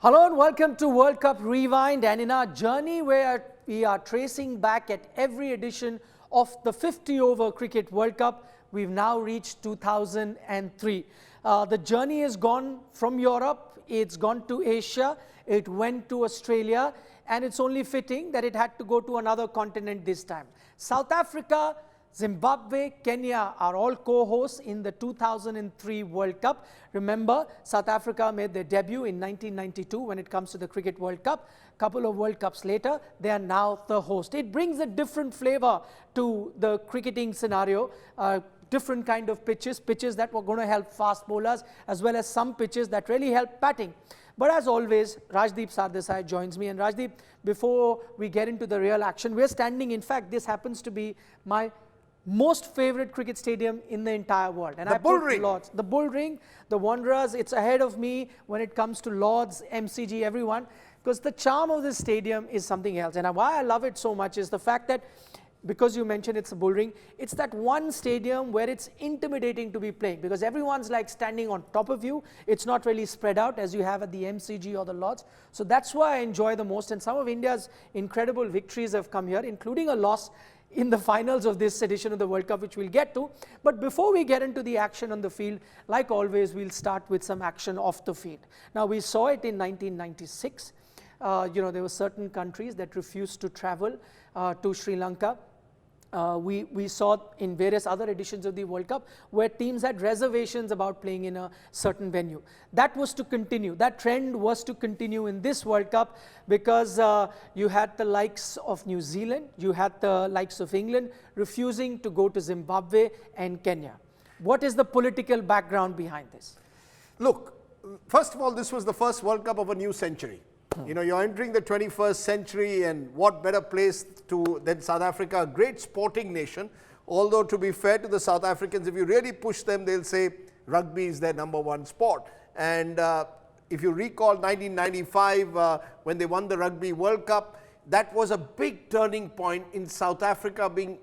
Hello and welcome to World Cup Rewind, and in our journey where we are tracing back at every edition of the 50-over Cricket World Cup, we've now reached 2003. The journey has gone from Europe, it's gone to Asia, it went to Australia, and it's only fitting that it had to go to another continent this time. South Africa, Zimbabwe, Kenya are all co-hosts in the 2003 World Cup. Remember, South Africa made their debut in 1992 when it comes to the Cricket World Cup. A couple of World Cups later, they are now the host. It brings a different flavor to the cricketing scenario. Different kind of pitches that were going to help fast bowlers, as well as some pitches that really help batting. But as always, Rajdeep Sardesai joins me. And Rajdeep, before we get into the real action, we're standing, in fact, this happens to be my most favorite cricket stadium in the entire world. And the Bull Ring. Lords, the Bull Ring, the Wanderers, it's ahead of me when it comes to Lords, MCG, everyone, because the charm of this stadium is something else. And why I love it so much is the fact that, because you mentioned it's a Bull Ring, it's that one stadium where it's intimidating to be playing, because everyone's like standing on top of you. It's not really spread out as you have at the MCG or the Lords. So that's why I enjoy the most. And some of India's incredible victories have come here, including a loss in the finals of this edition of the World Cup, which we'll get to. But before we get into the action on the field, like always, we'll start with some action off the field. Now, we saw it in 1996. There were certain countries that refused to travel to Sri Lanka. We saw in various other editions of the World Cup where teams had reservations about playing in a certain venue. That was to continue. That trend was to continue in this World Cup, because you had the likes of New Zealand, you had the likes of England refusing to go to Zimbabwe and Kenya. What is the political background behind this? Look, first of all, this was the first World Cup of a new century. You know, you're entering the 21st century, and what better place than South Africa, a great sporting nation. Although, to be fair to the South Africans, if you really push them, they'll say rugby is their #1 sport. And if you recall 1995, when they won the Rugby World Cup, that was a big turning point in South Africa being,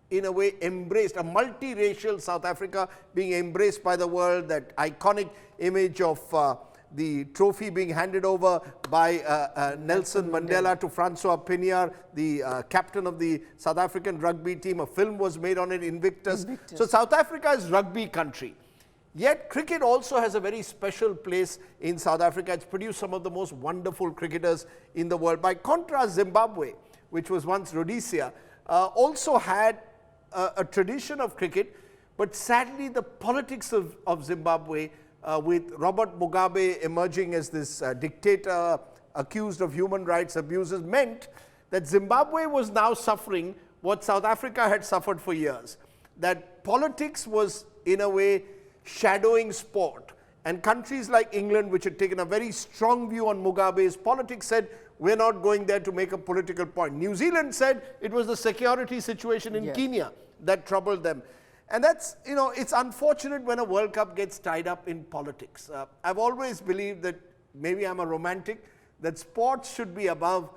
in a way, embraced, a multiracial South Africa being embraced by the world. That iconic image of the trophy being handed over by Nelson Mandela to Francois Pienaar, the captain of the South African rugby team. A film was made on it, Invictus. So South Africa is rugby country. Yet cricket also has a very special place in South Africa. It's produced some of the most wonderful cricketers in the world. By contrast, Zimbabwe, which was once Rhodesia, also had a tradition of cricket, but sadly the politics of Zimbabwe, with Robert Mugabe emerging as this dictator accused of human rights abuses, meant that Zimbabwe was now suffering what South Africa had suffered for years. That politics was, in a way, shadowing sport. And countries like England, which had taken a very strong view on Mugabe's politics, said, we're not going there to make a political point. New Zealand said it was the security situation in Kenya that troubled them. And that's, you know, it's unfortunate when a World Cup gets tied up in politics. I've always believed that, maybe I'm a romantic, that sports should be above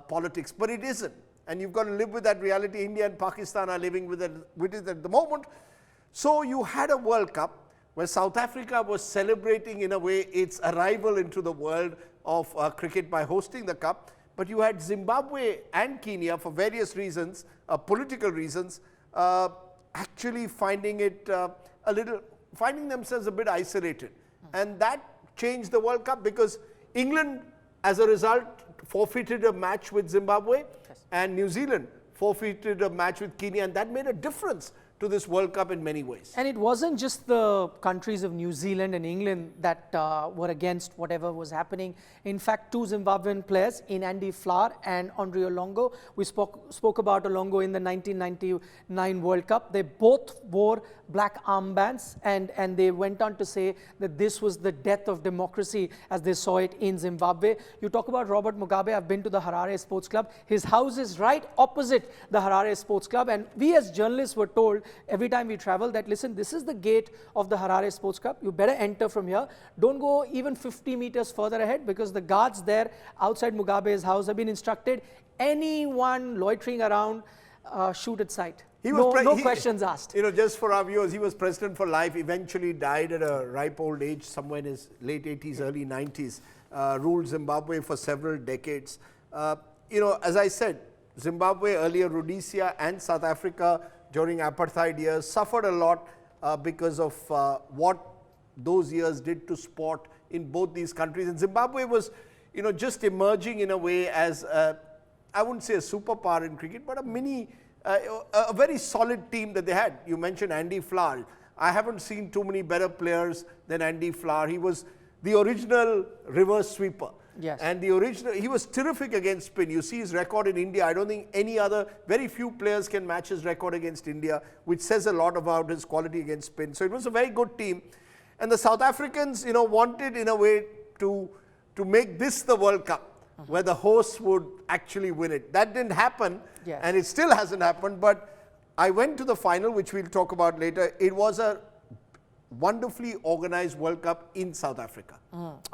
politics, but it isn't. And you've got to live with that reality. India and Pakistan are living with it at the moment. So you had a World Cup where South Africa was celebrating, in a way, its arrival into the world of cricket by hosting the Cup. But you had Zimbabwe and Kenya, for various reasons, political reasons, actually finding themselves a bit isolated. And that changed the World Cup, because England, as a result, forfeited a match with Zimbabwe, and New Zealand forfeited a match with Kenya, and that made a difference to this World Cup in many ways. And it wasn't just the countries of New Zealand and England that were against whatever was happening. In fact, two Zimbabwean players, in Andy Flower and Andre Olongo, we spoke about Olongo in the 1999 World Cup. They both wore black armbands, and they went on to say that this was the death of democracy as they saw it in Zimbabwe. You talk about Robert Mugabe. I've been to the Harare Sports Club. His house is right opposite the Harare Sports Club, and we as journalists were told every time we travel that, listen, this is the gate of the Harare Sports Club. You better enter from here. Don't go even 50 meters further ahead, because the guards there outside Mugabe's house have been instructed, anyone loitering around, shoot at sight. No questions asked. Just for our viewers, he was president for life, eventually died at a ripe old age, somewhere in his late 80s, early 90s, ruled Zimbabwe for several decades. As I said, Zimbabwe, earlier Rhodesia and South Africa during apartheid years suffered a lot because of what those years did to sport in both these countries. And Zimbabwe was, just emerging in a way as, I wouldn't say a superpower in cricket, but a very solid team that they had. You mentioned Andy Flower. I haven't seen too many better players than Andy Flower. He was the original reverse sweeper. Yes. And he was terrific against spin. You see his record in India. I don't think very few players can match his record against India, which says a lot about his quality against spin. So it was a very good team. And the South Africans, wanted in a way to make this the World Cup, where the hosts would actually win it. That didn't happen, yes. And it still hasn't happened. But I went to the final, which we'll talk about later. It was a wonderfully organized World Cup in South Africa.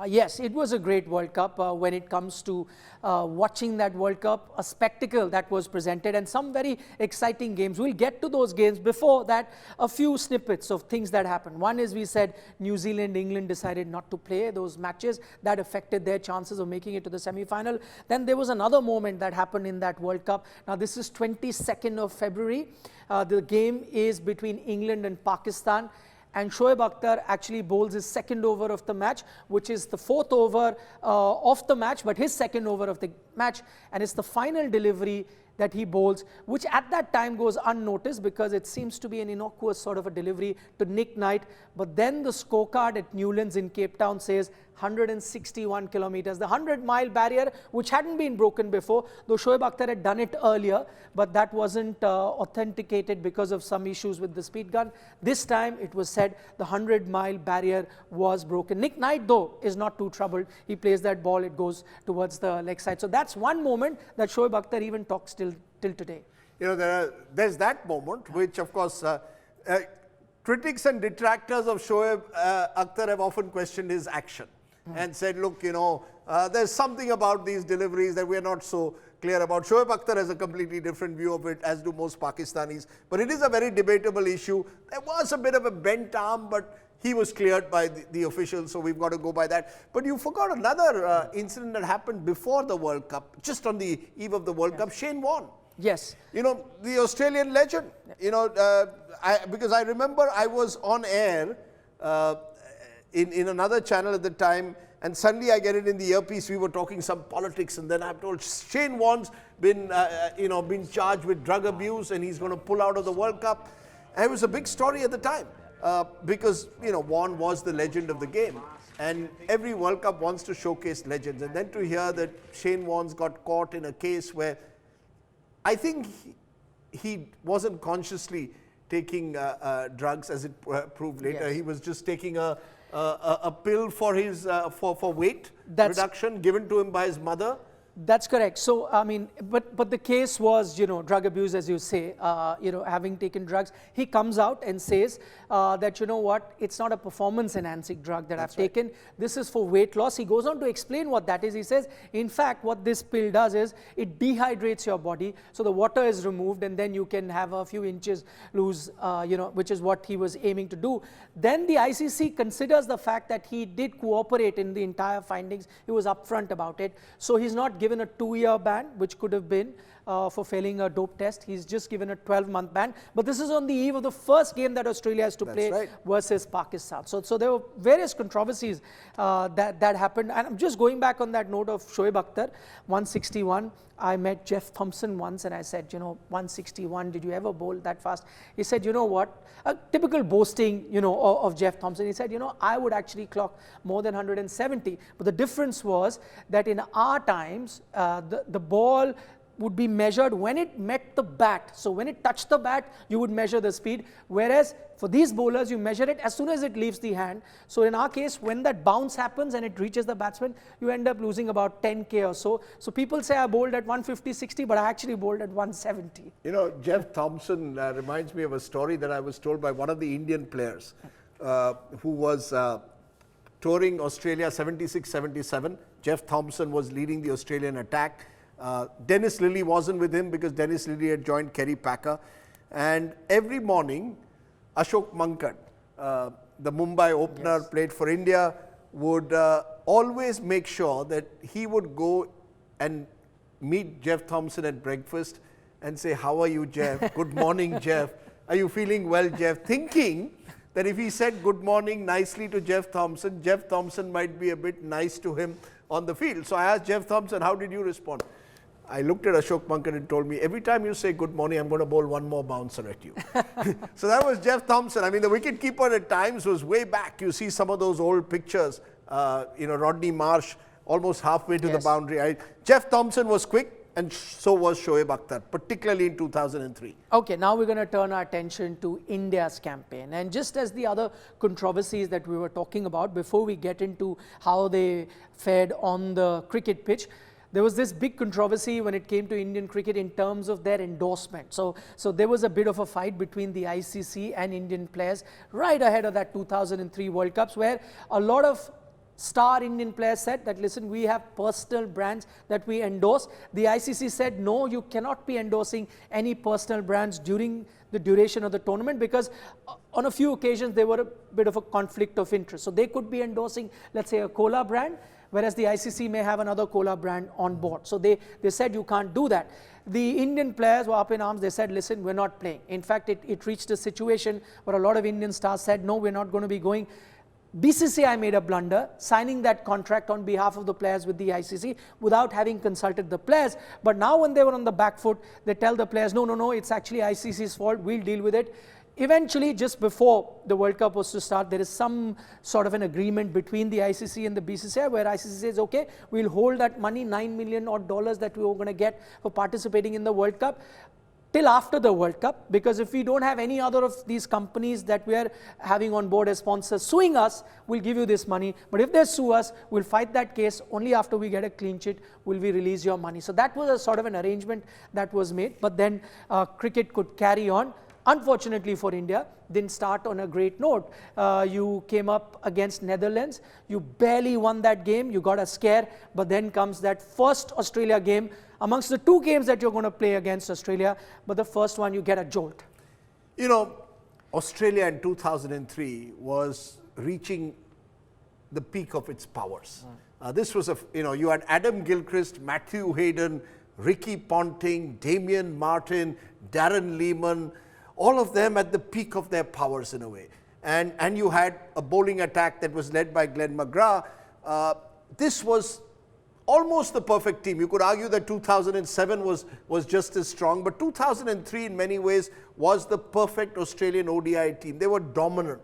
Yes, it was a great World Cup when it comes to watching that World Cup, a spectacle that was presented and some very exciting games. We'll get to those games. Before that, a few snippets of things that happened. One is we said New Zealand, England decided not to play those matches. That affected their chances of making it to the semi-final. Then there was another moment that happened in that World Cup. Now this is 22nd of February. The game is between England and Pakistan. And Shoaib Akhtar actually bowls his second over of the match, which is the fourth over of the match, but his second over of the match. And it's the final delivery that he bowls, which at that time goes unnoticed because it seems to be an innocuous sort of a delivery to Nick Knight. But then the scorecard at Newlands in Cape Town says 161 kilometers, the 100-mile barrier, which hadn't been broken before, though Shoaib Akhtar had done it earlier, but that wasn't authenticated because of some issues with the speed gun. This time it was said the 100-mile barrier was broken. Nick Knight, though, is not too troubled. He plays that ball, it goes towards the leg side. So that's one moment that Shoaib Akhtar even talks till today. There's that moment, which of course, critics and detractors of Shoaib Akhtar have often questioned his action. And said, look, there's something about these deliveries that we're not so clear about. Shoaib Akhtar has a completely different view of it, as do most Pakistanis. But it is a very debatable issue. There was a bit of a bent arm, but he was cleared by the officials, so we've got to go by that. But you forgot another incident that happened before the World Cup, just on the eve of the World Cup, Shane Warne. Yes. The Australian legend. Because I remember I was on air in another channel at the time, and suddenly I get it in the earpiece. We were talking some politics, and then I'm told Shane Warne's been charged with drug abuse, and he's going to pull out of the World Cup. And it was a big story at the time because Warne was the legend of the game, and every World Cup wants to showcase legends. And then to hear that Shane Warne's got caught in a case where I think he wasn't consciously taking drugs, as it proved later. Yes. He was just taking a pill for his for weight reduction given to hm by his mother. That's correct. So, I mean, but the case was, drug abuse, as you say, having taken drugs. He comes out and says that, what, it's not a performance-enhancing drug that I've taken. This is for weight loss. He goes on to explain what that is. He says, in fact, what this pill does is it dehydrates your body. So the water is removed, and then you can have a few inches lose, which is what he was aiming to do. Then the ICC considers the fact that he did cooperate in the entire findings. He was upfront about it. So he's not given a 2-year ban, which could have been for failing a dope test. He's just given a 12-month ban. But this is on the eve of the first game that Australia has to play versus Pakistan. So there were various controversies that happened. And I'm just going back on that note of Shoaib Akhtar, 161. I met Jeff Thompson once and I said, 161, did you ever bowl that fast? He said, you know what, a typical boasting, of Jeff Thompson. He said, I would actually clock more than 170. But the difference was that in our times, the ball would be measured when it met the bat. So when it touched the bat, you would measure the speed. Whereas for these bowlers, you measure it as soon as it leaves the hand. So in our case, when that bounce happens and it reaches the batsman, you end up losing about 10K or so. So people say I bowled at 150, 60, but I actually bowled at 170. Jeff Thompson reminds me of a story that I was told by one of the Indian players who was touring Australia 76-77. Jeff Thompson was leading the Australian attack. Dennis Lillee wasn't with him because Dennis Lillee had joined Kerry Packer. And every morning, Ashok Mankad, the Mumbai opener, played for India, would always make sure that he would go and meet Jeff Thompson at breakfast and say, "How are you, Jeff? Good morning, Jeff. Are you feeling well, Jeff?" Thinking that if he said good morning nicely to Jeff Thompson might be a bit nice to him on the field. So I asked Jeff Thompson, "How did you respond?" I looked at Ashok Mankad and told me, "Every time you say good morning, I'm going to bowl one more bouncer at you." So that was Jeff Thompson. I mean, the wicketkeeper at times was way back. You see some of those old pictures, Rodney Marsh almost halfway to the boundary. Jeff Thompson was quick, and so was Shoaib Akhtar, particularly in 2003. Okay, now we're going to turn our attention to India's campaign. And just as the other controversies that we were talking about, before we get into how they fared on the cricket pitch, there was this big controversy when it came to Indian cricket in terms of their endorsement. So there was a bit of a fight between the ICC and Indian players right ahead of that 2003 World Cups, where a lot of star Indian players said that, listen, we have personal brands that we endorse. The ICC said, no, you cannot be endorsing any personal brands during the duration of the tournament, because on a few occasions there were a bit of a conflict of interest. So they could be endorsing, let's say, a cola brand, whereas the ICC may have another cola brand on board. So they said you can't do that. The Indian players were up in arms. They said, listen, we're not playing. In fact, it reached a situation where a lot of Indian stars said, no, we're not going to be going. BCCI made a blunder, signing that contract on behalf of the players with the ICC without having consulted the players. But now when they were on the back foot, they tell the players, no, it's actually ICC's fault, we'll deal with it. Eventually, just before the World Cup was to start, there is some sort of an agreement between the ICC and the BCCI, where ICC says, okay, we'll hold that money, $9 million odd that we were going to get for participating in the World Cup, till after the World Cup, because if we don't have any other of these companies that we are having on board as sponsors suing us, we'll give you this money. But if they sue us, we'll fight that case. Only after we get a clean sheet will we release your money. So that was a sort of an arrangement that was made. But then cricket could carry on. Unfortunately for India, didn't start on a great note. You came up against Netherlands. You barely won that game. You got a scare. But then comes that first Australia game, amongst the two games that you're going to play against Australia, but the first one you get a jolt. You know, Australia in 2003 was reaching the peak of its powers. This was you had Adam Gilchrist, Matthew Hayden, Ricky Ponting, Damien Martin, Darren Lehman, all of them at the peak of their powers in a way. And you had a bowling attack that was led by Glenn McGrath. This was almost the perfect team. You could argue that 2007 was just as strong, but 2003 in many ways was the perfect Australian ODI team. They were dominant.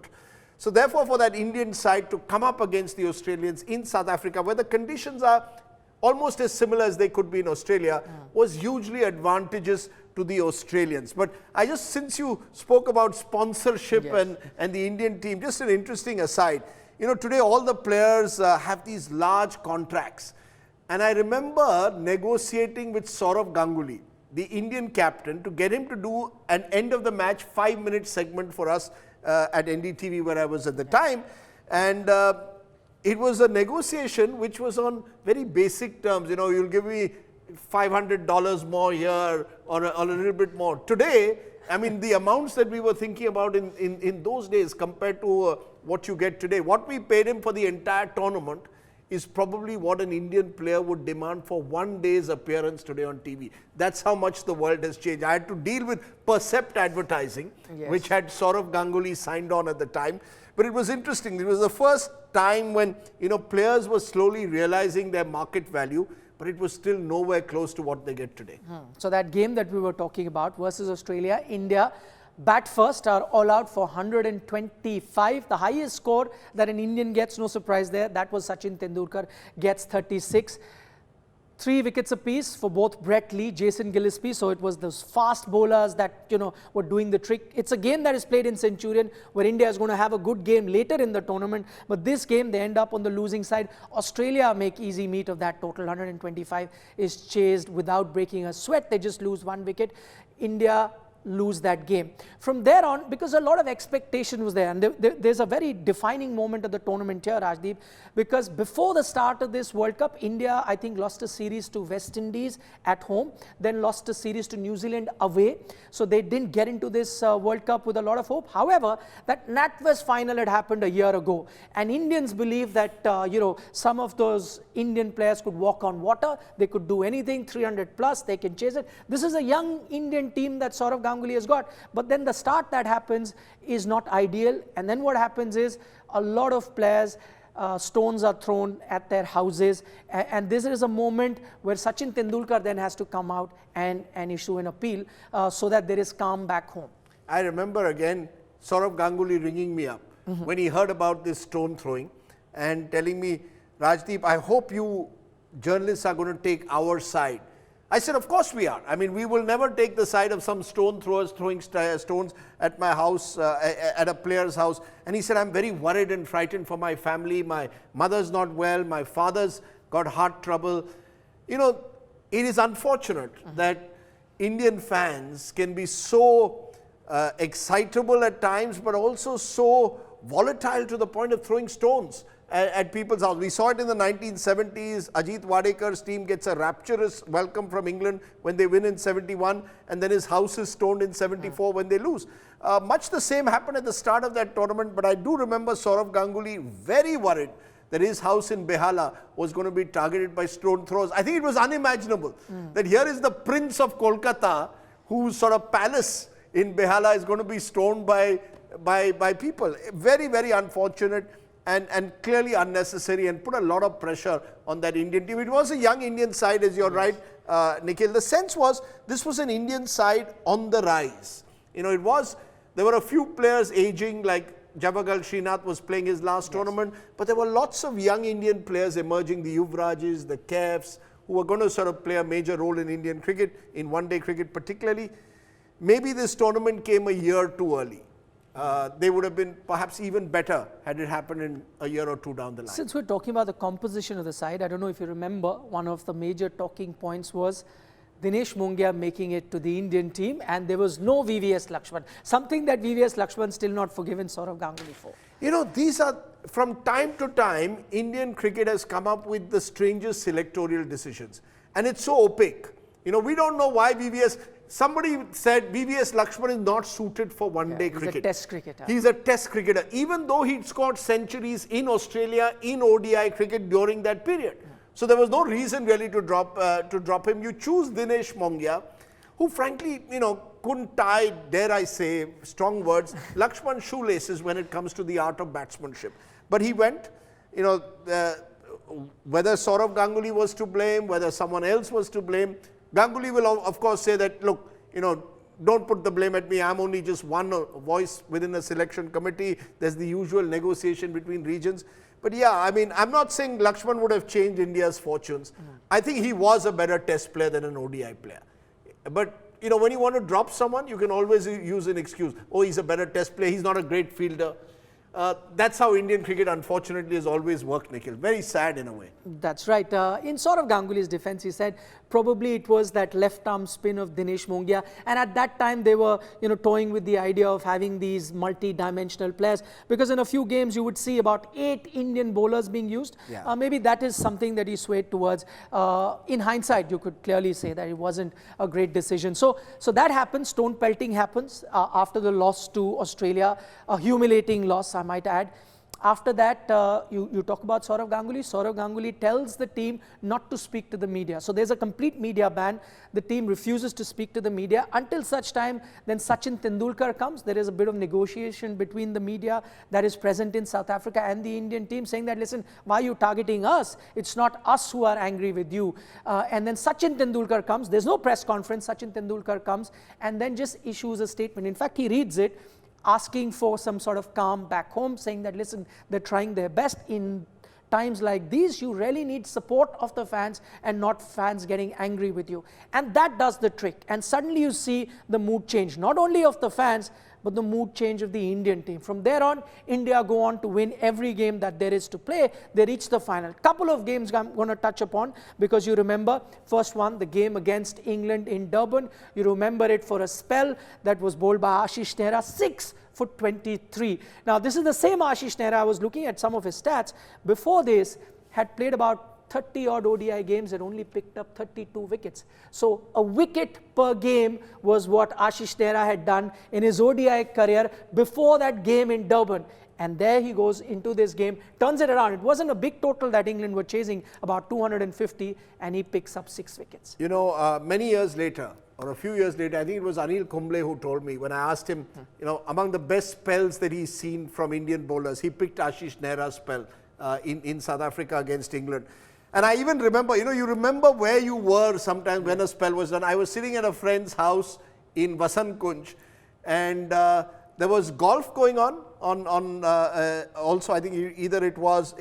So therefore, for that Indian side to come up against the Australians in South Africa, where the conditions are almost as similar as they could be in Australia, was hugely advantageous to the Australians. But since you spoke about sponsorship and the Indian team, just an interesting aside, today all the players have these large contracts. And I remember negotiating with Saurav Ganguly, the Indian captain, to get him to do an end of the match 5-minute segment for us at NDTV, where I was at the time. And it was a negotiation which was on very basic terms. You'll give me $500 more here or a little bit more. Today, I mean, the amounts that we were thinking about in those days compared to what you get today, what we paid him for the entire tournament is probably what an Indian player would demand for one day's appearance today on TV. That's how much the world has changed. I had to deal with Percept Advertising, which had Saurav Ganguly signed on at the time. But it was interesting. It was the first time when players were slowly realizing their market value, but it was still nowhere close to what they get today. So that game that we were talking about versus Australia, India bat first, are all out for 125. The highest score that an Indian gets, no surprise there, that was Sachin Tendulkar, gets 36. 3 wickets apiece for both Brett Lee, Jason Gillespie. So it was those fast bowlers that were doing the trick. It's a game that is played in Centurion, where India is going to have a good game later in the tournament. But this game, they end up on the losing side. Australia make easy meat of that total. 125 is chased without breaking a sweat. They just lose 1 wicket. India lose that game. From there on, because a lot of expectation was there, and there's a very defining moment of the tournament here, Rajdeep, because before the start of this World Cup, India, I think, lost a series to West Indies at home, then lost a series to New Zealand away. So they didn't get into this World Cup with a lot of hope. However, that NatWest final had happened a year ago, and Indians believe that, some of those Indian players could walk on water, they could do anything, 300 plus, they can chase it. This is a young Indian team that Saurav Ganguly has got, but then the start that happens is not ideal, and then what happens is a lot of players, stones are thrown at their houses, and this is a moment where Sachin Tendulkar then has to come out and issue an appeal so that there is calm back home. I remember again Saurav Ganguly ringing me up when he heard about this stone throwing and telling me, Rajdeep, I hope you journalists are going to take our side. I said, of course we are. I mean, we will never take the side of some stone throwers throwing stones at my house, at a player's house. And he said, I'm very worried and frightened for my family. My mother's not well. My father's got heart trouble. You know, it is unfortunate that Indian fans can be so excitable at times, but also so volatile to the point of throwing stones at people's house. We saw it in the 1970s. Ajit Wadekar's team gets a rapturous welcome from England when they win in 71, and then his house is stoned in 74 when they lose. Much the same happened at the start of that tournament, but I do remember Saurav Ganguly very worried that his house in Behala was going to be targeted by stone throwers. I think it was unimaginable that here is the Prince of Kolkata, whose sort of palace in Behala is going to be stoned by people. Very, very unfortunate. And clearly unnecessary, and put a lot of pressure on that Indian team. It was a young Indian side, as you're right, Nikhil. The sense was this was an Indian side on the rise. You know, there were a few players aging, like Javagal Srinath was playing his last tournament, but there were lots of young Indian players emerging, the Yuvrajs, the Kefs, who were going to sort of play a major role in Indian cricket, in one-day cricket particularly. Maybe this tournament came a year too early. They would have been perhaps even better had it happened in a year or two down the line. Since we're talking about the composition of the side, I don't know if you remember, one of the major talking points was Dinesh Mongia making it to the Indian team, and there was no VVS Lakshman, something that VVS Lakshman still not forgiven Saurav Ganguly for. You know, these are, from time to time, Indian cricket has come up with the strangest selectorial decisions, and it's so opaque. You know, we don't know why somebody said VVS Lakshman is not suited for one-day cricket. He's a test cricketer. He's a test cricketer, even though he'd scored centuries in Australia, in ODI cricket during that period. So there was no reason really to drop him. You choose Dinesh Mongia, who frankly, you know, couldn't tie, dare I say, strong words, Lakshman's shoelaces when it comes to the art of batsmanship. But he went, you know, whether Saurav Ganguly was to blame, whether someone else was to blame, Ganguly will of course say that, look, you know, don't put the blame at me. I'm only just one voice within a selection committee. There's the usual negotiation between regions. But yeah, I mean, I'm not saying Lakshman would have changed India's fortunes. I think he was a better test player than an ODI player. But, you know, when you want to drop someone, you can always use an excuse. Oh, he's a better test player. He's not a great fielder. That's how Indian cricket, unfortunately, has always worked, Nikhil. Very sad in a way. That's right. In Saurav Ganguly's defense, he said probably it was that left-arm spin of Dinesh Mongia. And at that time, they were, you know, toying with the idea of having these multi-dimensional players. Because in a few games, you would see about 8 Indian bowlers being used. Yeah. Maybe that is something that he swayed towards. In hindsight, you could clearly say that it wasn't a great decision. So that happens. Stone pelting happens after the loss to Australia. A humiliating loss, I might add. After that, you talk about Saurav Ganguly. Saurav Ganguly tells the team not to speak to the media. So there's a complete media ban. The team refuses to speak to the media until such time then Sachin Tendulkar comes. There is a bit of negotiation between the media that is present in South Africa and the Indian team, saying that, listen, why are you targeting us? It's not us who are angry with you. And then Sachin Tendulkar comes. There's no press conference. Sachin Tendulkar comes and then just issues a statement. In fact, he reads it, asking for some sort of calm back home, saying that, listen, they're trying their best. In times like these, you really need support of the fans and not fans getting angry with you. And that does the trick. And suddenly you see the mood change, not only of the fans, but the mood change of the Indian team. From there on, India go on to win every game that there is to play. They reach the final. Couple of games I'm going to touch upon, because you remember, first one, the game against England in Durban. You remember it for a spell that was bowled by Ashish Nehra, 6'23". Now, this is the same Ashish Nehra. I was looking at some of his stats. Before this, had played about 30 odd ODI games and only picked up 32 wickets. So a wicket per game was what Ashish Nehra had done in his ODI career before that game in Durban. And there he goes into this game, turns it around. It wasn't a big total that England were chasing, about 250, and he picks up 6 wickets. You know, many years later, or a few years later, I think it was Anil Kumble who told me, when I asked him, you know, among the best spells that he's seen from Indian bowlers, he picked Ashish Nehra's spell in South Africa against England. And I even remember, you know, you remember where you were sometimes when a spell was done. I was sitting at a friend's house in Vasant Kunj, and there was golf going on also, I think either it was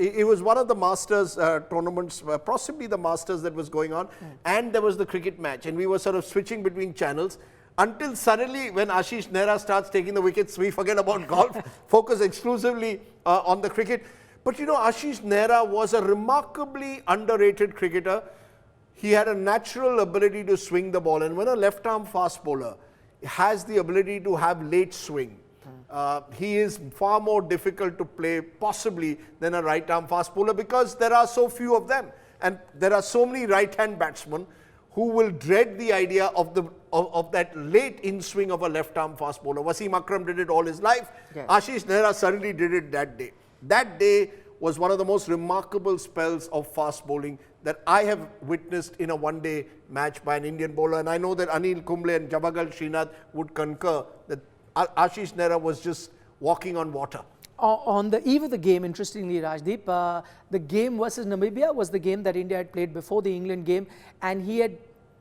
one of the Masters tournaments, possibly the Masters that was going on, and there was the cricket match, and we were sort of switching between channels, until suddenly when Ashish Nehra starts taking the wickets, we forget about golf, focus exclusively on the cricket. But you know, Ashish Nehra was a remarkably underrated cricketer. He had a natural ability to swing the ball, and when a left-arm fast bowler has the ability to have late swing, he is far more difficult to play possibly than a right-arm fast bowler, because there are so few of them, and there are so many right-hand batsmen who will dread the idea of that late in-swing of a left-arm fast bowler. Wasim Akram did it all his life. Yes. Ashish Nehra certainly did it that day. That day was one of the most remarkable spells of fast bowling that I have witnessed in a one-day match by an Indian bowler. And I know that Anil Kumble and Javagal Srinath would concur that Ashish Nehra was just walking on water. On the eve of the game, interestingly, Rajdeep, the game versus Namibia was the game that India had played before the England game, and he had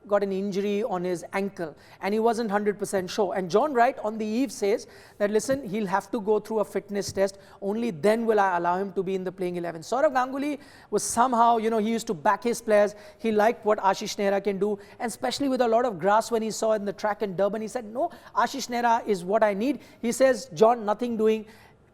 got an injury on his ankle and he wasn't 100% sure. And John Wright on the eve says that, listen, he'll have to go through a fitness test, only then will I allow him to be in the playing 11. Saurav Ganguly was somehow, you know, he used to back his players. He liked what Ashish Nehra can do, and especially with a lot of grass when he saw in the track in Durban, he said, no, Ashish Nehra is what I need. He says, John, nothing doing,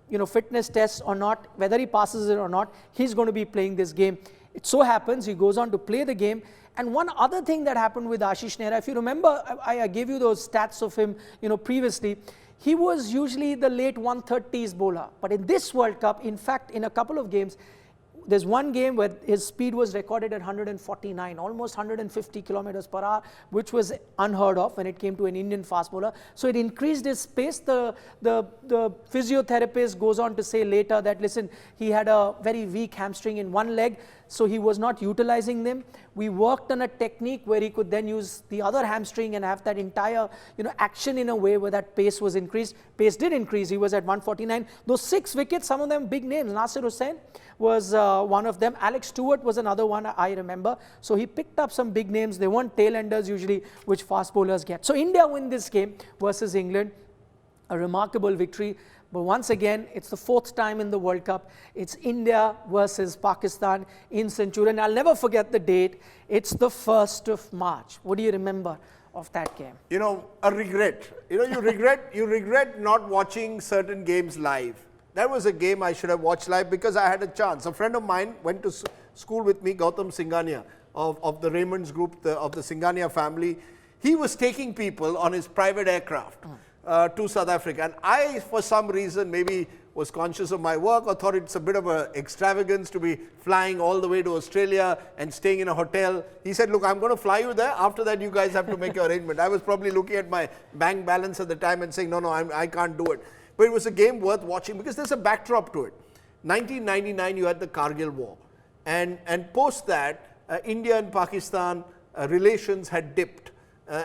you know, fitness tests or not, whether he passes it or not, he's going to be playing this game. It so happens he goes on to play the game. And one other thing that happened with Ashish Nehra, if you remember, I gave you those stats of him, you know, previously. He was usually the late 130s bowler. But in this World Cup, in fact, in a couple of games, there's one game where his speed was recorded at 149, almost 150 kilometers per hour, which was unheard of when it came to an Indian fast bowler. So it increased his pace. The physiotherapist goes on to say later that, listen, he had a very weak hamstring in one leg, so he was not utilizing them. We worked on a technique where he could then use the other hamstring and have that entire, you know, action in a way where that pace was increased. Pace did increase. He was at 149. Those 6 wickets, some of them big names. Nasir Hussain was one of them. Alex Stewart was another one I remember. So he picked up some big names. They weren't tail-enders usually, which fast bowlers get. So India win this game versus England. A remarkable victory. But once again, it's the 4th time in the World Cup. It's India versus Pakistan in Centurion. I'll never forget the date. It's the 1st of March. What do you remember of that game? You know, a regret. You know, you regret not watching certain games live. That was a game I should have watched live because I had a chance. A friend of mine went to school with me, Gautam Singhania, of the Raymond's group, of the Singhania family. He was taking people on his private aircraft to South Africa. And I, for some reason, maybe was conscious of my work or thought it's a bit of an extravagance to be flying all the way to Australia and staying in a hotel. He said, look, I'm going to fly you there. After that, you guys have to make your arrangement. I was probably looking at my bank balance at the time and saying, no, I can't do it. But it was a game worth watching because there's a backdrop to it. 1999, you had the Kargil War. And post that, India and Pakistan relations had dipped.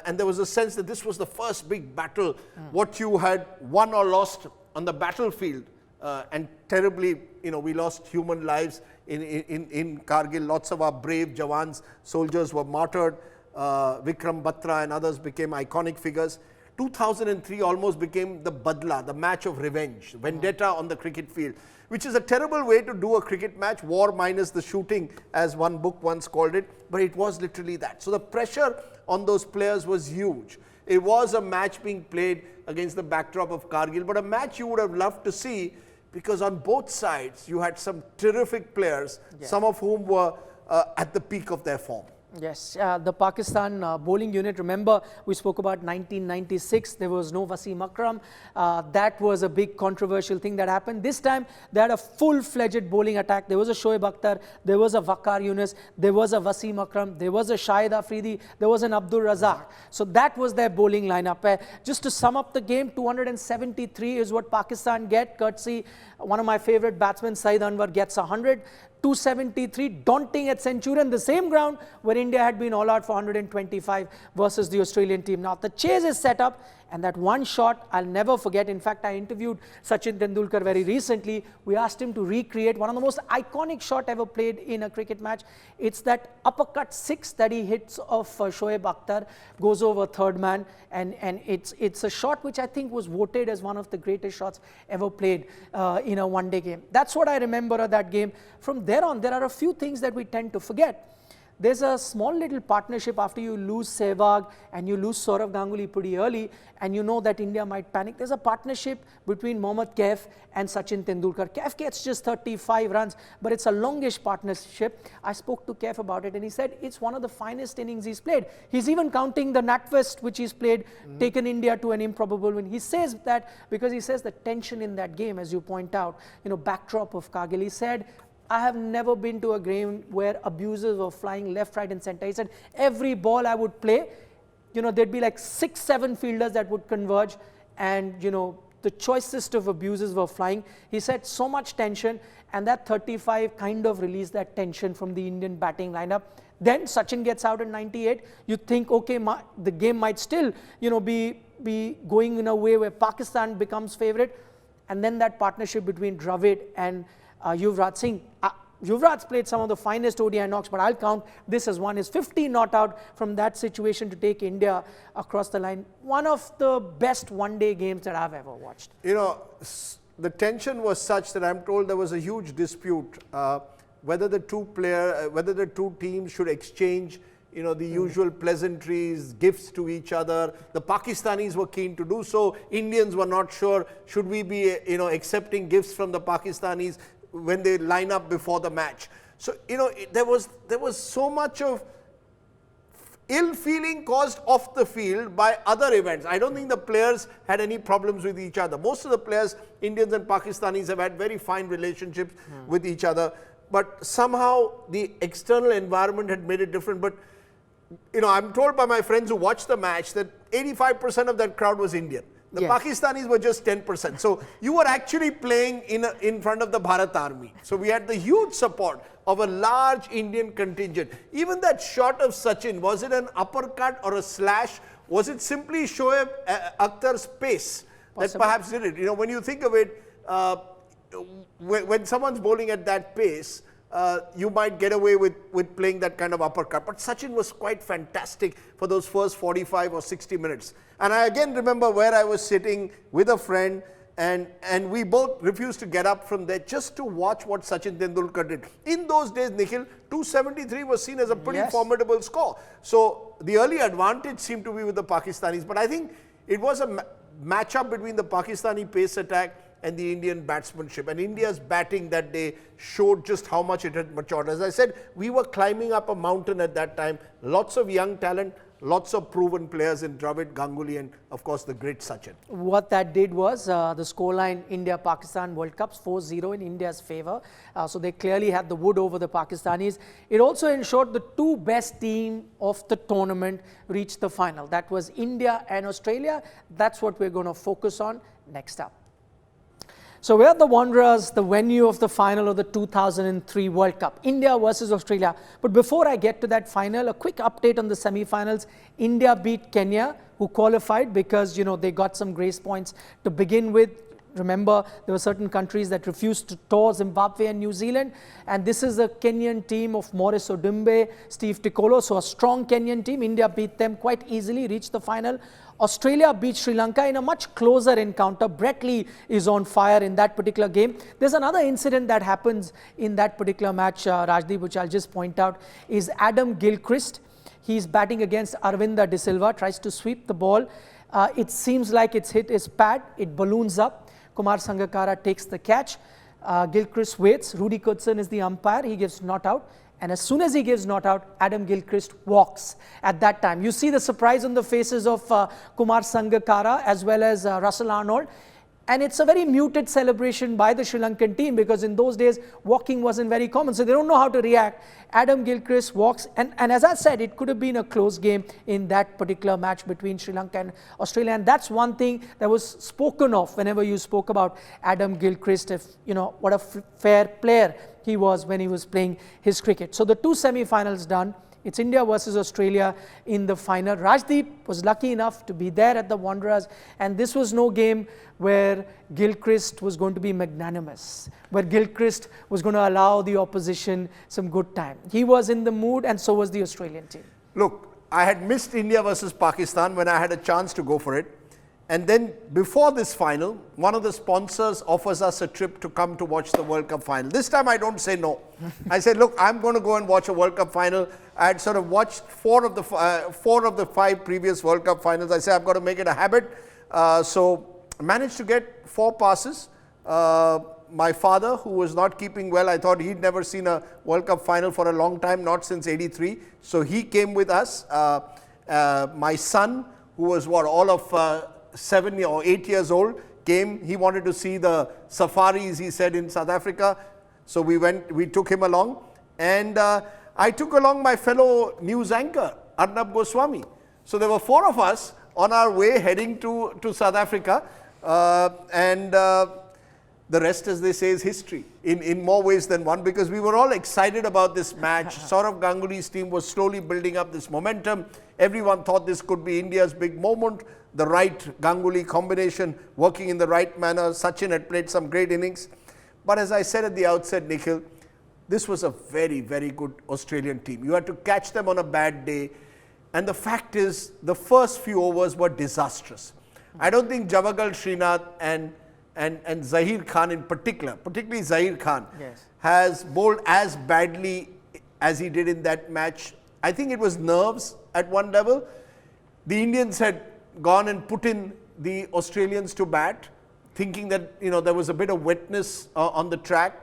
And there was a sense that this was the first big battle, what you had won or lost on the battlefield. And terribly, you know, we lost human lives in Kargil. Lots of our brave Jawans, soldiers were martyred. Vikram Batra and others became iconic figures. 2003 almost became the Badla, the match of revenge, vendetta on the cricket field, which is a terrible way to do a cricket match, war minus the shooting, as one book once called it, but it was literally that. So the pressure on those players was huge. It was a match being played against the backdrop of Kargil, but a match you would have loved to see, because on both sides you had some terrific players, some of whom were at the peak of their form. Yes, the Pakistan bowling unit, remember we spoke about 1996, there was no Wasim Akram. That was a big controversial thing that happened. This time they had a full-fledged bowling attack. There was a Shoaib Akhtar, there was a Waqar Yunus, there was a Wasim Akram, there was a Shahid Afridi, there was an Abdul Razak. So that was their bowling lineup. Just to sum up the game, 273 is what Pakistan get, courtesy one of my favorite batsmen, Saeed Anwar, gets 100. 273, daunting at Centurion, the same ground where India had been all out for 125 versus the Australian team. Now the chase is set up, and that one shot I'll never forget. In fact, I interviewed Sachin Tendulkar very recently. We asked him to recreate one of the most iconic shots ever played in a cricket match. It's that uppercut 6 that he hits of Shoaib Akhtar, goes over third man, and it's a shot which I think was voted as one of the greatest shots ever played in a one-day game. That's what I remember of that game. From there on, there are a few things that we tend to forget. There's a small little partnership after you lose Sehwag and you lose Sourav Ganguly pretty early, and you know that India might panic. There's a partnership between Mohammad Kaif and Sachin Tendulkar. Kaif gets just 35 runs, but it's a longish partnership. I spoke to Kaif about it, and he said it's one of the finest innings he's played. He's even counting the NatWest, which he's played, taken India to an improbable win. He says that because he says the tension in that game, as you point out, backdrop of Kargil. He said, I have never been to a game where abusers were flying left, right and center. He said, every ball I would play, there'd be like 6, 7 fielders that would converge, and, the choicest of abusers were flying. He said, so much tension, and that 35 kind of released that tension from the Indian batting lineup. Then Sachin gets out in 98. You think, okay, the game might still, be going in a way where Pakistan becomes favorite. And then that partnership between Dravid and Yuvraj Singh. Yuvraj played some of the finest ODI knocks, but I'll count this as one. Is 50 not out from that situation to take India across the line. One of the best one-day games that I've ever watched. The tension was such that I'm told there was a huge dispute whether the two teams should exchange the usual pleasantries, gifts to each other. The Pakistanis were keen to do so. Indians were not sure, should we be accepting gifts from the Pakistanis when they line up before the match. So, there was so much of ill feeling caused off the field by other events. I don't think the players had any problems with each other. Most of the players, Indians and Pakistanis, have had very fine relationships with each other. But somehow the external environment had made it different. But, I'm told by my friends who watched the match that 85% of that crowd was Indian. The Pakistanis were just 10%. So you were actually playing in front of the Bharat army. So we had the huge support of a large Indian contingent. Even that shot of Sachin, was it an uppercut or a slash? Was it simply Shoaib Akhtar's pace that perhaps did it? When you think of it, when someone's bowling at that pace, you might get away with playing that kind of uppercut. But Sachin was quite fantastic for those first 45 or 60 minutes. And I again remember where I was sitting with a friend, and we both refused to get up from there just to watch what Sachin Tendulkar did. In those days, Nikhil, 273 was seen as a pretty formidable score. So the early advantage seemed to be with the Pakistanis. But I think it was a matchup between the Pakistani pace attack and the Indian batsmanship. And India's batting that day showed just how much it had matured. As I said, we were climbing up a mountain at that time. Lots of young talent, lots of proven players in Dravid, Ganguly, and of course the great Sachin. What that did was the scoreline India-Pakistan World Cups 4-0 in India's favour. So they clearly had the wood over the Pakistanis. It also ensured the two best teams of the tournament reached the final. That was India and Australia. That's what we're going to focus on next up. So we're at the Wanderers, the venue of the final of the 2003 World Cup, India versus Australia. But before I get to that final, a quick update on the semi-finals. India beat Kenya, who qualified because, they got some grace points to begin with. Remember, there were certain countries that refused to tour, Zimbabwe and New Zealand. And this is a Kenyan team of Maurice Odumbe, Steve Tikolo. So a strong Kenyan team. India beat them quite easily, reached the final. Australia beat Sri Lanka in a much closer encounter. Brett Lee is on fire in that particular game. There's another incident that happens in that particular match, Rajdeep, which I'll just point out, is Adam Gilchrist. He's batting against Arvinda De Silva, tries to sweep the ball. It seems like it's hit his pad. It balloons up. Kumar Sangakkara takes the catch. Gilchrist waits. Rudy Kutson is the umpire. He gives not out. And as soon as he gives not out, Adam Gilchrist walks at that time. You see the surprise on the faces of Kumar Sangakkara as well as Russell Arnold. And it's a very muted celebration by the Sri Lankan team because in those days, walking wasn't very common. So they don't know how to react. Adam Gilchrist walks. And as I said, it could have been a close game in that particular match between Sri Lanka and Australia. And that's one thing that was spoken of whenever you spoke about Adam Gilchrist, if, what a fair player he was when he was playing his cricket. So the two semi-finals done. It's India versus Australia in the final. Rajdeep was lucky enough to be there at the Wanderers, and this was no game where Gilchrist was going to be magnanimous, where Gilchrist was going to allow the opposition some good time. He was in the mood, and so was the Australian team. Look, I had missed India versus Pakistan when I had a chance to go for it. And then before this final, one of the sponsors offers us a trip to come to watch the World Cup final. This time I don't say no. I said, look, I'm going to go and watch a World Cup final. I had sort of watched four of the five previous World Cup finals. I said, I've got to make it a habit. So I managed to get 4 passes. My father, who was not keeping well, I thought he'd never seen a World Cup final for a long time, not since '83. So he came with us. My son, who was all of 7 or 8 years old, came. He wanted to see the safaris, he said, in South Africa. So we took him along. And I took along my fellow news anchor, Arnab Goswami. So there were 4 of us on our way heading to South Africa. The rest, as they say, is history in more ways than one, because we were all excited about this match. Sourav Ganguly's team was slowly building up this momentum. Everyone thought this could be India's big moment. The right Ganguly combination working in the right manner. Sachin had played some great innings. But as I said at the outset, Nikhil, this was a very, very good Australian team. You had to catch them on a bad day. And the fact is, the first few overs were disastrous. I don't think Javagal Srinath and Zahir Khan in particular, particularly Zahir Khan, yes, has bowled as badly as he did in that match. I think it was nerves at one level. The Indians had gone and put in the Australians to bat, thinking that there was a bit of wetness on the track.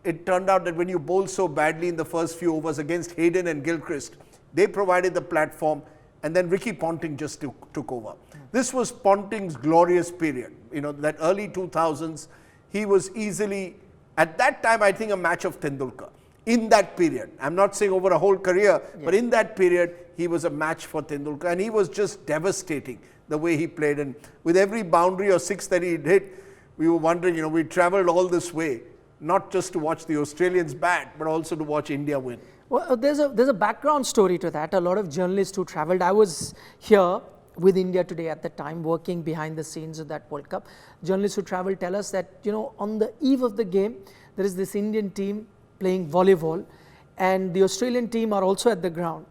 It turned out that when you bowl so badly in the first few overs against Hayden and Gilchrist, they provided the platform, and then Ricky Ponting just took over. This was Ponting's glorious period. That early 2000s, he was easily, at that time, I think, a match of Tendulkar. In that period, I'm not saying over a whole career, but in that period, he was a match for Tendulkar, and he was just devastating the way he played. And with every boundary or 6 that he hit, we were wondering, we traveled all this way, not just to watch the Australians bat, but also to watch India win. Well, there's a background story to that. A lot of journalists who traveled. I was here with India today at the time, working behind the scenes of that World Cup. Journalists who travel tell us that, on the eve of the game, there is this Indian team playing volleyball, and the Australian team are also at the ground.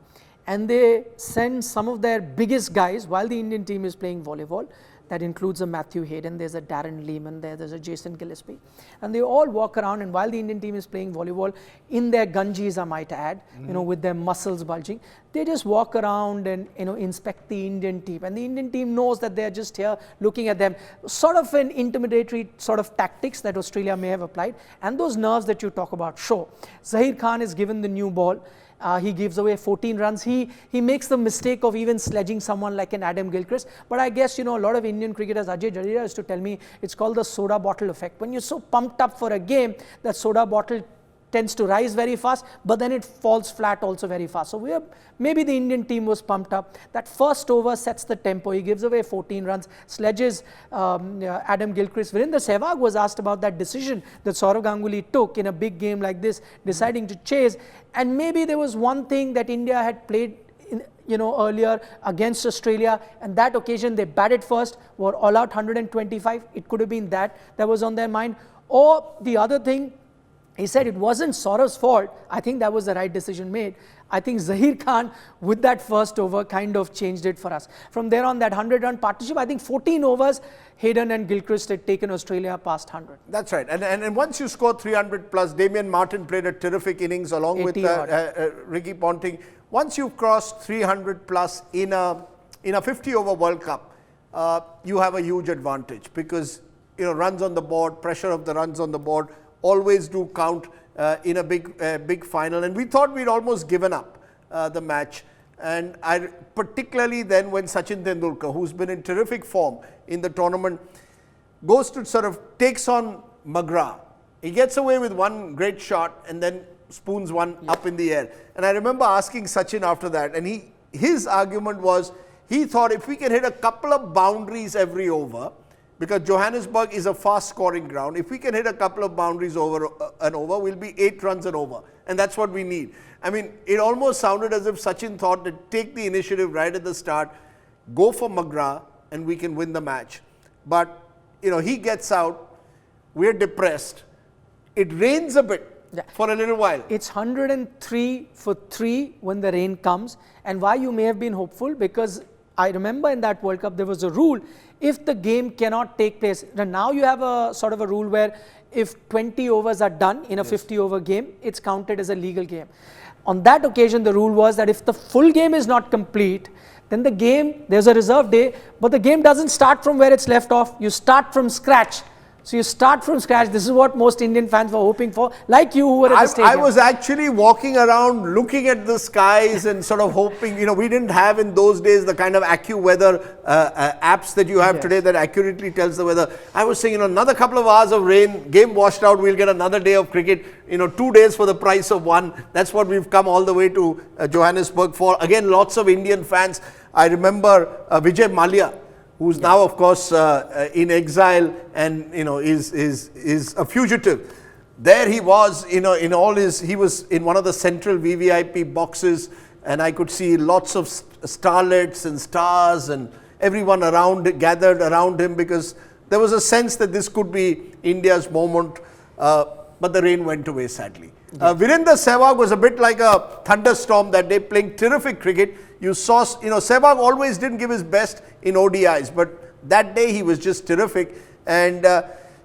And they send some of their biggest guys while the Indian team is playing volleyball. That includes a Matthew Hayden, there's a Darren Lehman, there's a Jason Gillespie. And they all walk around, and while the Indian team is playing volleyball, in their gungees, I might add, with their muscles bulging, they just walk around and inspect the Indian team. And the Indian team knows that they're just here looking at them. Sort of an intimidatory sort of tactics that Australia may have applied. And those nerves that you talk about show. Zahir Khan is given the new ball. He gives away 14 runs. He makes the mistake of even sledging someone like an Adam Gilchrist. But I guess, a lot of Indian cricketers, Ajay Jadeja used to tell me, it's called the soda bottle effect. When you're so pumped up for a game, that soda bottle tends to rise very fast, but then it falls flat also very fast. So maybe the Indian team was pumped up. That first over sets the tempo. He gives away 14 runs, sledges Adam Gilchrist. Virender Sehwag was asked about that decision that Sourav Ganguly took in a big game like this, deciding to chase. And maybe there was one thing that India had played earlier against Australia, and that occasion they batted first, were all out 125. It could have been that was on their mind. Or the other thing, he said it wasn't Saurav's fault. I think that was the right decision made. I think Zahir Khan, with that first over, kind of changed it for us. From there on, that 100-run partnership, I think 14 overs, Hayden and Gilchrist had taken Australia past 100. That's right. And once you score 300 plus, Damian Martin played a terrific innings along with Ricky Ponting. once you've crossed 300 plus in a 50 over World Cup, you have a huge advantage because runs on the board, pressure of the runs on the board always do count in a big final. And we thought we'd almost given up the match. And particularly then when Sachin Tendulkar, who's been in terrific form in the tournament, goes to sort of takes on McGrath. He gets away with one great shot and then spoons one up in the air. And I remember asking Sachin after that, and his argument was, he thought if we can hit a couple of boundaries every over, because Johannesburg is a fast scoring ground, if we can hit a couple of boundaries over and over, we'll be 8 runs and over. And that's what we need. I mean, it almost sounded as if Sachin thought to take the initiative right at the start, go for McGrath, and we can win the match. But, he gets out, we're depressed. It rains a bit for a little while. It's 103 for 3 when the rain comes. And why you may have been hopeful, because I remember in that World Cup there was a rule, if the game cannot take place. Now you have a sort of a rule where if 20 overs are done in a 50 over game, it's counted as a legal game. On that occasion, the rule was that if the full game is not complete, then the game, there's a reserve day, but the game doesn't start from where it's left off. You start from scratch. So you start from scratch. This is what most Indian fans were hoping for, like you who were at the stadium. I was actually walking around looking at the skies and sort of hoping, we didn't have in those days the kind of AccuWeather apps that you have today that accurately tells the weather. I was saying, another couple of hours of rain, game washed out, we'll get another day of cricket, 2 days for the price of one. That's what we've come all the way to Johannesburg for. Again, lots of Indian fans. I remember Vijay Mallya, who's now, of course, in exile and, is a fugitive. There he was, he was in one of the central VVIP boxes, and I could see lots of starlets and stars and everyone gathered around him, because there was a sense that this could be India's moment, but the rain went away, sadly. Virender Sehwag was a bit like a thunderstorm that day, playing terrific cricket. You saw, Sehwag always didn't give his best in ODIs, but that day he was just terrific. And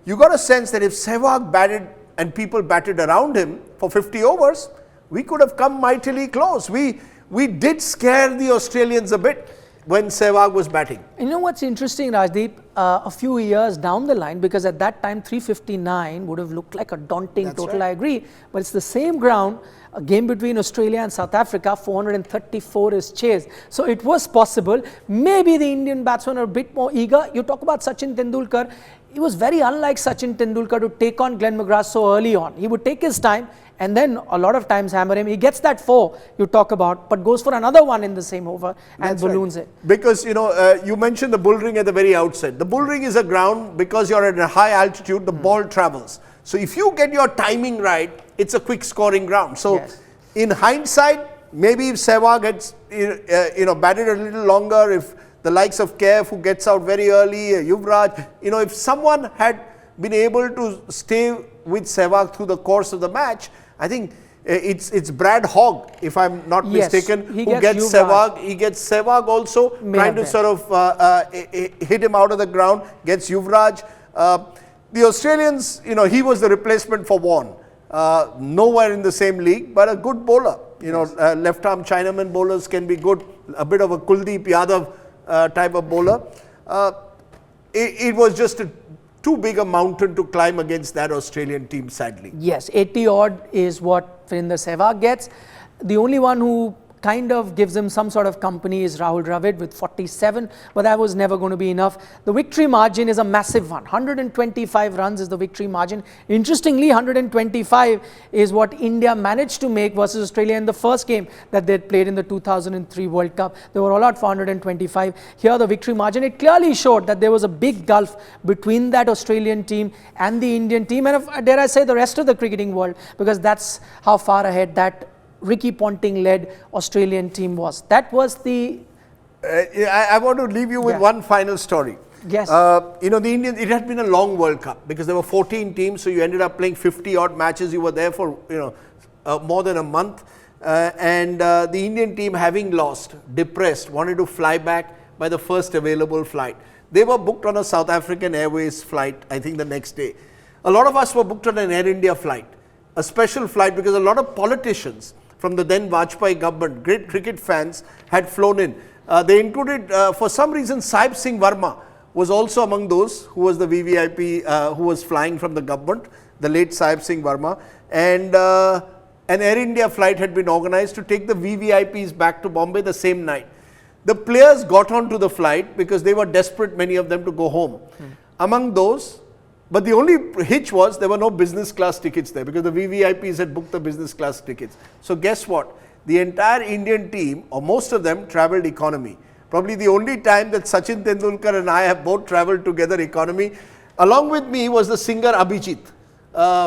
you got a sense that if Sehwag batted and people batted around him for 50 overs, we could have come mightily close. We did scare the Australians a bit when Sehwag was batting. You know what's interesting, Rajdeep? A few years down the line, because at that time 359 would have looked like a daunting total, right. I agree. But it's the same ground, a game between Australia and South Africa, 434 is chased. So it was possible. Maybe the Indian batsmen are a bit more eager. You talk about Sachin Tendulkar. It was very unlike Sachin Tendulkar to take on Glenn McGrath so early on. He would take his time and then a lot of times hammer him. He gets that 4 you talk about, but goes for another one in the same over and balloons it. Because, you mentioned the bull ring at the very outset. The bull ring is a ground, because you're at a high altitude, the ball travels. So if you get your timing right, it's a quick scoring ground. So in hindsight, maybe if Sehwag had, batted a little longer, if the likes of Kev, who gets out very early, Yuvraj, if someone had been able to stay with Sehwag through the course of the match, I think it's Brad Hogg, if I'm not mistaken, who gets Sehwag. He gets Sehwag also, trying to sort of hit him out of the ground, gets Yuvraj. The Australians, he was the replacement for Vaughan. Nowhere in the same league, but a good bowler. Left-arm Chinaman bowlers can be good. A bit of a Kuldeep Yadav type of bowler. It was just too big a mountain to climb against that Australian team, sadly. Yes, 80 odd is what Virender Sehwag gets. The only one who kind of gives him some sort of company is Rahul Dravid with 47, but that was never going to be enough. The victory margin is a massive one. 125 runs is the victory margin. Interestingly, 125 is what India managed to make versus Australia in the first game that they played in the 2003 World Cup. They were all out for 125. Here the victory margin, it clearly showed that there was a big gulf between that Australian team and the Indian team, and dare I say the rest of the cricketing world, because that's how far ahead that Ricky Ponting-led Australian team was. That was the... I want to leave you with one final story. Yes. The Indians, it had been a long World Cup because there were 14 teams, so you ended up playing 50 odd matches. You were there for, more than a month. And the Indian team, having lost, depressed, wanted to fly back by the first available flight. They were booked on a South African Airways flight, I think the next day. A lot of us were booked on an Air India flight, a special flight, because a lot of politicians from the then Vajpayee government, great cricket fans, had flown in. They included, for some reason, Sahib Singh Verma was also among those who was the VVIP who was flying from the government, the late Sahib Singh Verma. And an Air India flight had been organized to take the VVIPs back to Bombay the same night. The players got onto the flight because they were desperate, many of them, to go home. Among those, but the only hitch was there were no business class tickets there because the VVIPs had booked the business class tickets. So guess what? The entire Indian team, or most of them, travelled economy. Probably the only time that Sachin Tendulkar and I have both travelled together economy. Along with me was the singer Abhijit,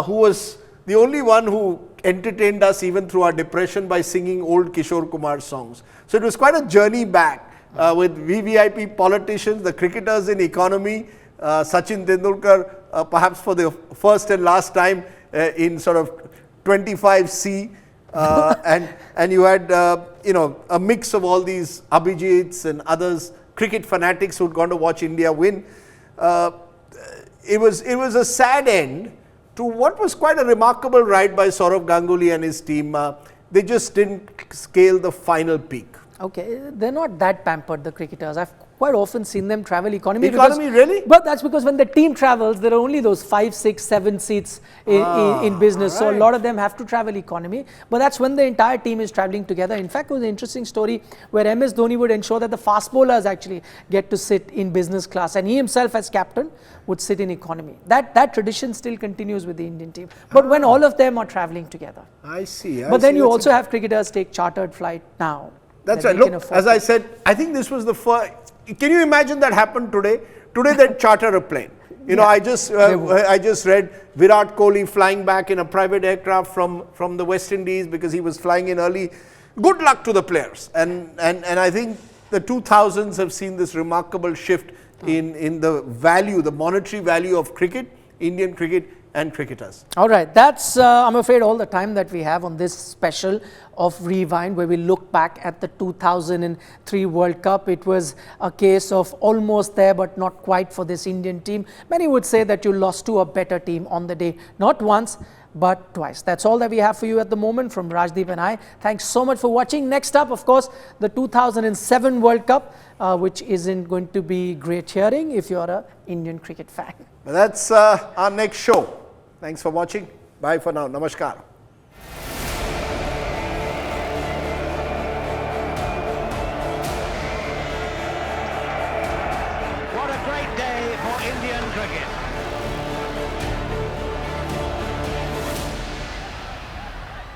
who was the only one who entertained us even through our depression by singing old Kishore Kumar songs. So it was quite a journey back with VVIP politicians, the cricketers in economy, Sachin Tendulkar perhaps for the first and last time in sort of 25C, and you had a mix of all these Abhijits and others, cricket fanatics who'd gone to watch India win. It was a sad end to what was quite a remarkable ride by Saurav Ganguly and his team. They just didn't scale the final peak. Okay, they're not that pampered, the cricketers. I've quite often seen them travel economy. Economy, really? But that's because when the team travels, there are only those 5, 6, 7 seats in business. Right. So a lot of them have to travel economy. But that's when the entire team is traveling together. In fact, it was an interesting story where MS Dhoni would ensure that the fast bowlers actually get to sit in business class. And he himself as captain would sit in economy. That tradition still continues with the Indian team. But when all of them are traveling together. I see. But then you also have cricketers take chartered flight now. That's right. Look, as I said, I think this was the first. Can you imagine that happened today? Today they'd charter a plane. You know, I just read Virat Kohli flying back in a private aircraft from the West Indies because he was flying in early. Good luck to the players. And I think the 2000s have seen this remarkable shift in the value, the monetary value of cricket, Indian cricket and cricketers. All right, that's I'm afraid all the time that we have on this special of Rewind, where we look back at the 2003 World Cup. It was a case of almost there but not quite for this Indian team. Many would say that you lost to a better team on the day, not once but twice. That's all that we have for you at the moment from Rajdeep and I. Thanks so much for watching. Next up, of course, the 2007 World Cup, which isn't going to be great hearing if you're an Indian cricket fan. But that's our next show. Thanks for watching. Bye for now. Namaskar. What a great day for Indian cricket.